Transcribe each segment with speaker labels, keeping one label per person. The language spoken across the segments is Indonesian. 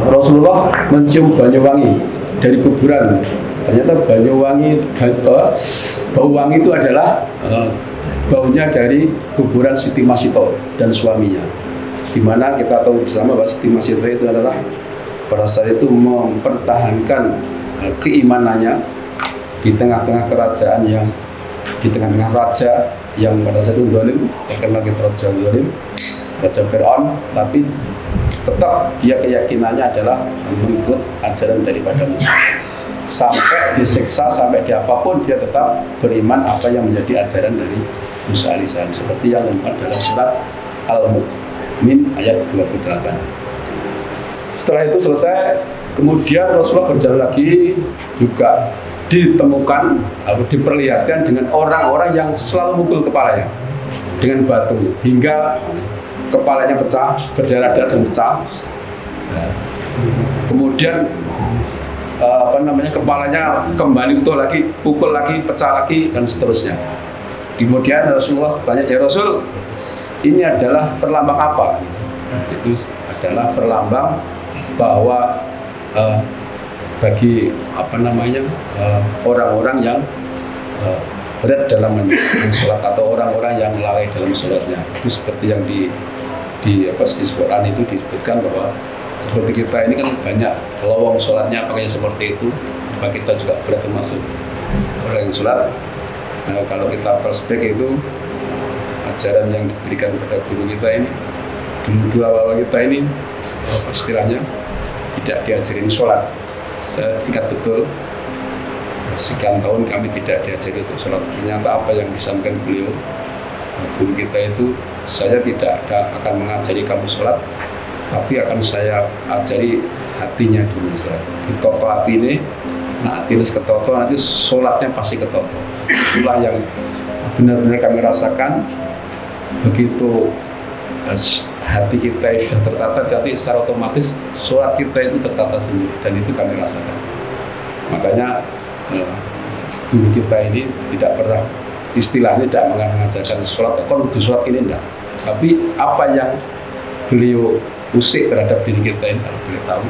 Speaker 1: Rasulullah mencium Banyuwangi dari kuburan. Ternyata Banyuwangi, bau wangi itu adalah baunya dari kuburan Siti Masito dan suaminya. Dimana kita tahu bersama bahwa Siti Masito itu adalah pada saat itu mempertahankan keimanannya di tengah-tengah kerajaan yang di tengah-tengah raja yang pada saat itu zalim, terkenal raja zalim, Raja Fir'aun, tapi tetap dia keyakinannya adalah mengikut ajaran daripada Musa. Sampai disiksa, sampai di apapun dia tetap beriman apa yang menjadi ajaran dari Musa alaihissalam, seperti yang dimuat dalam surat Al-Mu'min ayat 28. Setelah itu selesai, kemudian Rasulullah berjalan lagi, juga ditemukan atau diperlihatkan dengan orang-orang yang selalu mukul kepalanya dengan batu hingga kepalanya pecah, berdarah-darah dan pecah. Kemudian kepalanya kembali utuh lagi, pukul lagi, pecah lagi, dan seterusnya. Kemudian Rasulullah tanya, ya Rasul, ini adalah perlambang apa? Itu adalah perlambang bahwa bagi orang-orang yang berat dalam sholat atau orang-orang yang lalai dalam sholatnya. Itu seperti yang di Quran itu disebutkan bahwa seperti kita ini kan banyak lowong sholatnya pakainya seperti itu, maka kita juga berat termasuk orang yang sholat. Nah, kalau kita flashback itu ajaran yang diberikan kepada guru kita ini, dulu awal kita ini istilahnya tidak diajarin sholat. Saya ingat betul sekian tahun kami tidak diajari untuk sholat. Ternyata apa yang disampaikan beliau guru kita itu, saya tidak akan mengajari kamu sholat, tapi akan saya ajari hatinya dulu. Ditoto hati ini, nah hati ini ketoto, nanti sholatnya pasti ketoto. Itulah yang benar-benar kami rasakan. Begitu hati kita sudah tertata, jadi secara otomatis sholat kita itu tertata sendiri, dan itu kami rasakan. Makanya guru kita ini tidak pernah istilahnya tidak mengajarkan sholat, kalau untuk sholat ini enggak. Tapi apa yang beliau usik terhadap diri kita ini, kalau beliau tahu,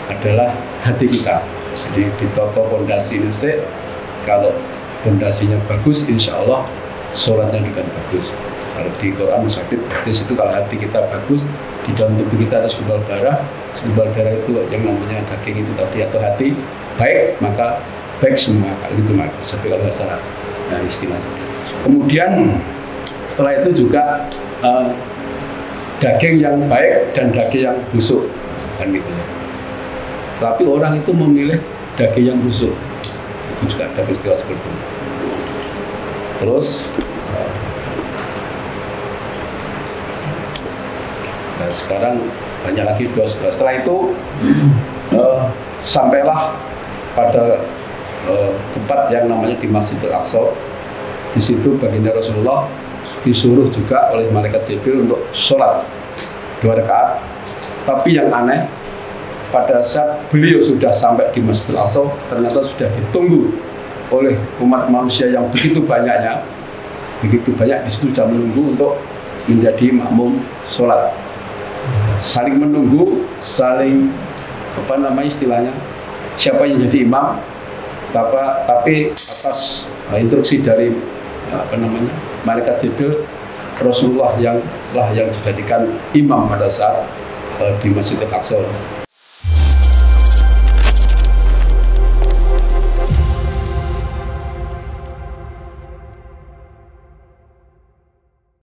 Speaker 1: adalah hati kita. Jadi ditoto fondasi ini, kalau fondasinya bagus, insya Allah sholatnya juga bagus. Kalau di Quran musabit hadis itu kalau hati kita bagus, di dalam tubuh kita ada segumpal darah itu yang namanya daging itu tadi atau hati baik, maka baik semua. Kalau itu maka seperti kalau salah istilahnya. Kemudian setelah itu juga daging yang baik dan daging yang busuk kan gitu ya. Tapi orang itu memilih daging yang busuk, itu juga ada peristiwa seperti itu. Terus sekarang banyak lagi doa-doa. Setelah itu sampailah pada tempat yang namanya di Masjidil Aqsa. Di situ baginda Rasulullah disuruh juga oleh malaikat Jibril untuk sholat 2 rakaat. Tapi yang aneh, pada saat beliau sudah sampai di Masjidil Aqsa, ternyata sudah ditunggu oleh umat manusia yang begitu banyak di situ sudah menunggu untuk menjadi makmum sholat. Saling menunggu, saling istilahnya siapa yang jadi imam, tapi atas instruksi dari malaikat Jibril, Rasulullah yang dijadikan imam pada saat di Masjidil Aqsa.